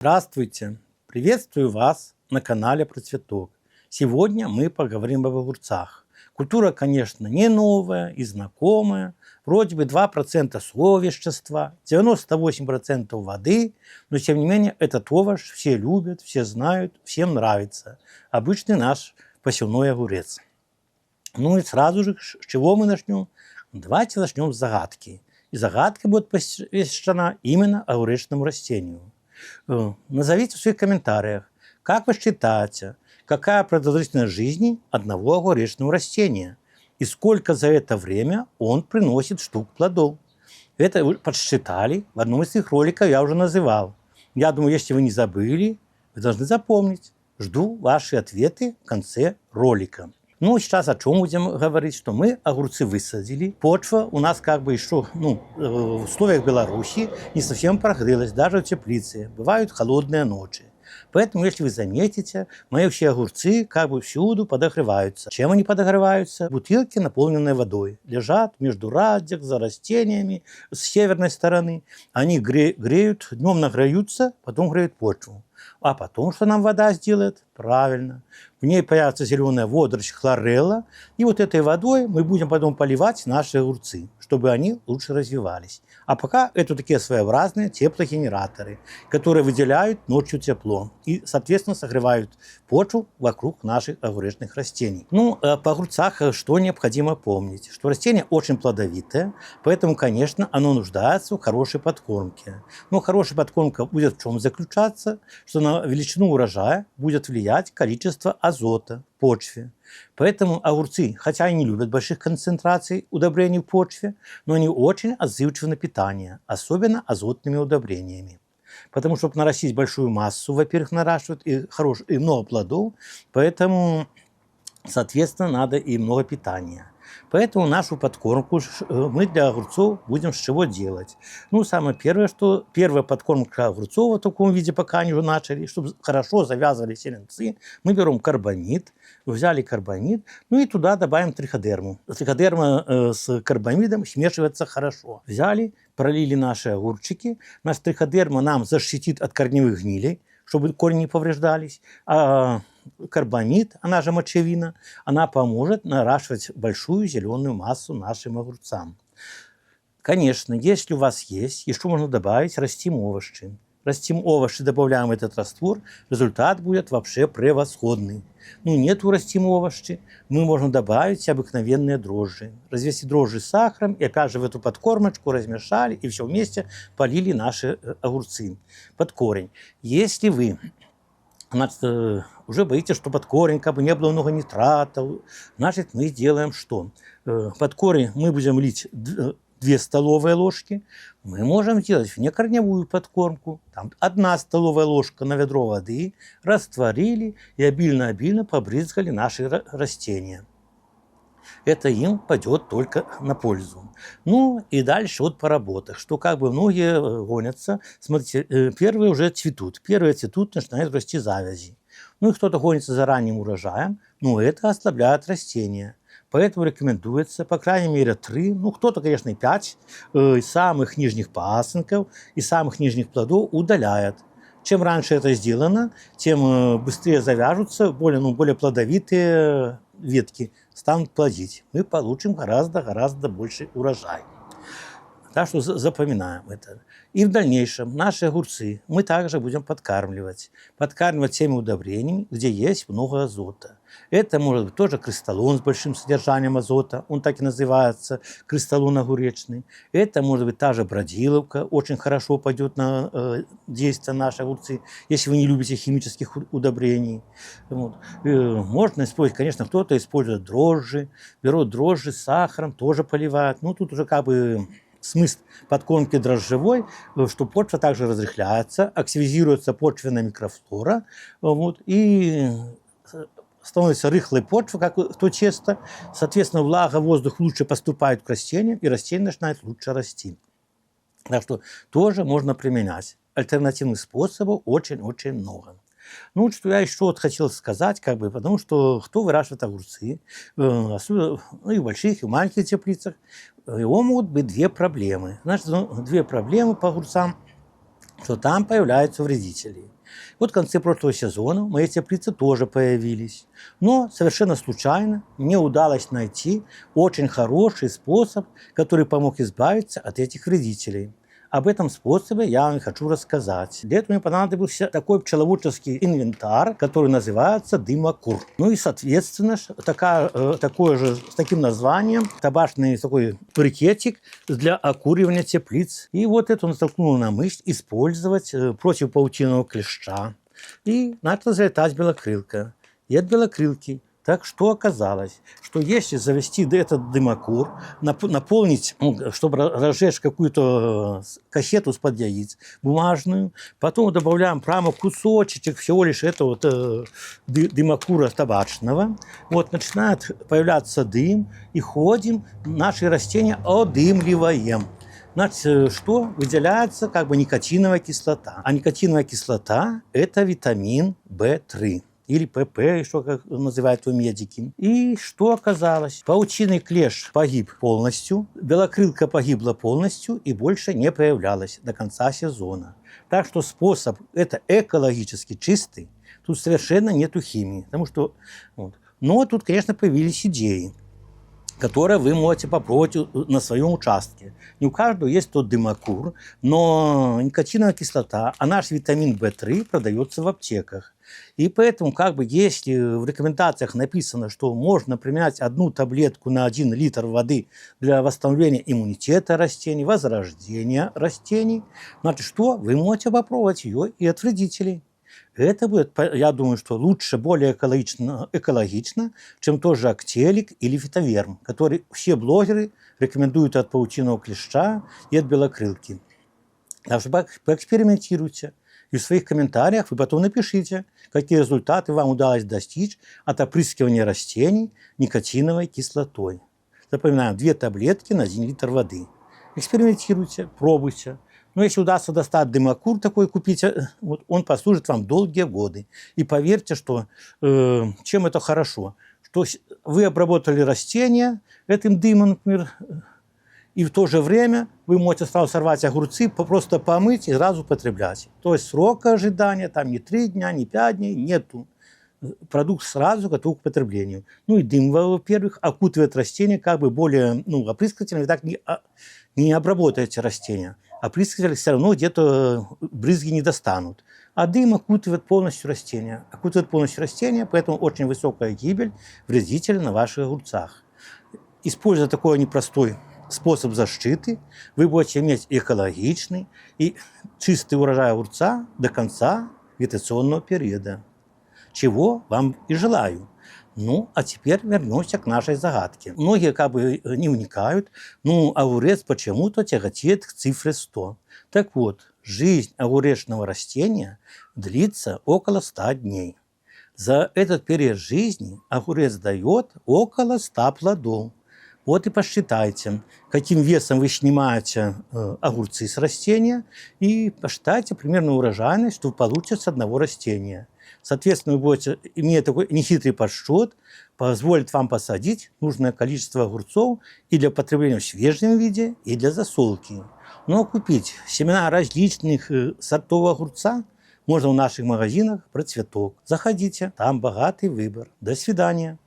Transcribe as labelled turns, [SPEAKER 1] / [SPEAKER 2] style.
[SPEAKER 1] Здравствуйте! Приветствую вас на канале Про Цветок. Сегодня мы поговорим об огурцах. Культура, конечно, не новая и знакомая. Вроде бы 2% совещества, 98% воды, но тем не менее этот овощ все любят, все знают, всем нравится. Обычный наш посевной огурец. Ну и сразу же, с чего мы начнем? Давайте начнем с загадки. И загадка будет посвящена именно огуречному растению. Назовите в своих комментариях, как вы считаете, какая продолжительность жизни одного огуречного растения и сколько за это время он приносит штук плодов. Это вы подсчитали, в одном из своих роликов я уже называл. Я думаю, если вы не забыли, вы должны запомнить. Жду ваши ответы в конце ролика. Ну, сейчас о чем будем говорить, что мы огурцы высадили. Почва у нас как бы еще, в условиях Беларуси не совсем прогрелась, даже в теплице. Бывают холодные ночи. Поэтому, если вы заметите, мои все огурцы как бы всюду подогреваются. Чем они подогреваются? Бутылки, наполненные водой, лежат между радик, за растениями с северной стороны. Они греют, днем нагреются, потом греют почву. А потом, что нам вода сделает? Правильно. В ней появится зеленая водоросль хлорелла. И вот этой водой мы будем потом поливать наши огурцы, чтобы они лучше развивались. А пока это такие своеобразные теплогенераторы, которые выделяют ночью тепло и, соответственно, согревают почву вокруг наших огуречных растений. По огурцах что необходимо помнить? Что растение очень плодовитое, поэтому, конечно, оно нуждается в хорошей подкормке. Но хорошая подкормка будет в чем заключаться? Что на величину урожая будет влиять количество азота в почве. Поэтому огурцы, хотя и не любят больших концентраций удобрений в почве, но они очень отзывчивы на питание, особенно азотными удобрениями. Потому что, чтобы нарастить большую массу, во-первых, наращивают и много плодов, поэтому, соответственно, надо и много питания. Поэтому нашу подкормку мы для огурцов будем с чего делать. Самое первое, что первая подкормка огурцов в таком виде, пока они уже начали, чтобы хорошо завязывали селенцы, мы берем карбамид, взяли карбамид, и туда добавим триходерму. Триходерма с карбамидом смешивается хорошо. Взяли, пролили наши огурчики, наш триходерма нам защитит от корневых гнилей, чтобы корни не повреждались, а карбамид, она же мочевина, она поможет наращивать большую зеленую массу нашим огурцам. Конечно, если у вас есть, еще можно добавить, растим овощи. Растим овощи, добавляем в этот раствор, результат будет вообще превосходный. Нету растим овощи, мы можем добавить обыкновенные дрожжи. Развести дрожжи с сахаром и опять же в эту подкормочку размешали и все вместе полили наши огурцы под корень. Если вы уже боитесь, что под корень как бы не было много нитратов, значит мы сделаем что? Под корень мы будем лить 2 столовые ложки, мы можем сделать внекорневую подкормку. Там 1 столовая ложка на ведро воды, растворили и обильно-обильно побрызгали наши растения. Это им пойдет только на пользу. И дальше вот по работах, что как бы многие гонятся. Смотрите, первые уже цветут. Первые цветут, начинают расти завязи. И кто-то гонится за ранним урожаем, это ослабляет растения. Поэтому рекомендуется, по крайней мере, 3, кто-то, конечно, и 5 из самых нижних пасынков, из самых нижних плодов удаляет. Чем раньше это сделано, тем быстрее завяжутся, более плодовитые ветки станут плодить. Мы получим гораздо больше урожай. Так что запоминаем это. И в дальнейшем наши огурцы мы также будем подкармливать. Подкармливать теми удобрениями, где есть много азота. Это может быть тоже кристаллон с большим содержанием азота. Он так и называется, кристаллон огуречный. Это может быть та же бродиловка. Очень хорошо пойдет на действие наших огурцы, если вы не любите химических удобрений. Можно использовать, конечно, кто-то использует дрожжи. Берут дрожжи с сахаром, тоже поливают. Тут уже как бы смысл подкормки дрожжевой, что почва также разрыхляется, активизируется почвенная микрофлора, и становится рыхлой почва, как то чисто. Соответственно, влага, воздух лучше поступает к растениям, и растение начинает лучше расти. Так что тоже можно применять. Альтернативных способов очень-очень много. Что я еще хотел сказать, потому что кто выращивает огурцы, особенно и в больших, и в маленьких теплицах, у него могут быть 2 проблемы. Значит, 2 проблемы по огурцам. что там появляются вредители. Вот в конце прошлого сезона мои теплицы тоже появились. Но совершенно случайно мне удалось найти очень хороший способ, который помог избавиться от этих вредителей. Об этом способе я вам хочу рассказать. Для этого мне понадобился такой пчеловодческий инвентарь, который называется дымокур. Ну и, соответственно, такое же с таким названием табачный такой брикетик для окуривания теплиц. И вот это натолкнуло на мысль использовать против паутинного клеща. И начала залетать белокрылка. И от белокрылки. Так что оказалось, что если завести этот дымокур, наполнить, чтобы разжечь какую-то кассету из-под яиц бумажную, потом добавляем прямо кусочек всего лишь этого дымокура табачного, вот начинает появляться дым, и ходим, наши растения одымливаем. Значит, что выделяется как бы никотиновая кислота. А никотиновая кислота – это витамин В3. Или ПП, что как называют его медики. И что оказалось? Паутинный клещ погиб полностью, белокрылка погибла полностью и больше не появлялась до конца сезона. Так что способ это экологически чистый, тут совершенно нету химии. Потому что, вот. Но тут, конечно, появились идеи, которые вы можете попробовать на своем участке. Не у каждого есть тот дымокур, но никотиновая кислота, а наш витамин В3 продается в аптеках. И поэтому, если в рекомендациях написано, что можно применять одну таблетку на 1 литр воды для восстановления иммунитета растений, возрождения растений, значит, что вы можете попробовать ее и от вредителей. Это будет, я думаю, что лучше, более экологично, чем тоже актелик или фитоверм, который все блогеры рекомендуют от паутинного клеща и от белокрылки. Так что поэкспериментируйте. И в своих комментариях вы потом напишите, какие результаты вам удалось достичь от опрыскивания растений никотиновой кислотой. Запоминаем, 2 таблетки на 1 литр воды. Экспериментируйте, пробуйте. Но если удастся достать дымокур такой купить, вот он послужит вам долгие годы. И поверьте, что чем это хорошо, что вы обработали растения этим дымом, например, и в то же время вы можете сразу сорвать огурцы, просто помыть и сразу потреблять. То есть срока ожидания там не 3 дня, не 5 дней, нету. Продукт сразу готов к потреблению. Ну и дым, во-первых, окутывает растения как бы более опрыскивателем, вы так не обработаете растения. Опрыскиватели все равно где-то брызги не достанут. А дым окутывает полностью растения. Поэтому очень высокая гибель вредителей на ваших огурцах. Используя такой непростой способ защиты, вы будете иметь экологичный и чистый урожай огурца до конца вегетационного периода. Чего вам и желаю. Ну, а теперь вернемся к нашей загадке. Многие не вникают, огурец почему-то тяготеет к цифре 100. Так вот, жизнь огуречного растения длится около 100 дней. За этот период жизни огурец дает около 100 плодов. Вот и посчитайте, каким весом вы снимаете огурцы с растения, и посчитайте примерно урожайность, что вы получите с одного растения. Соответственно, вы будете, имея такой нехитрый подсчет, позволит вам посадить нужное количество огурцов и для потребления в свежем виде, и для засолки. Но купить семена различных сортов огурца можно в наших магазинах «Процветок». Заходите, там богатый выбор. До свидания.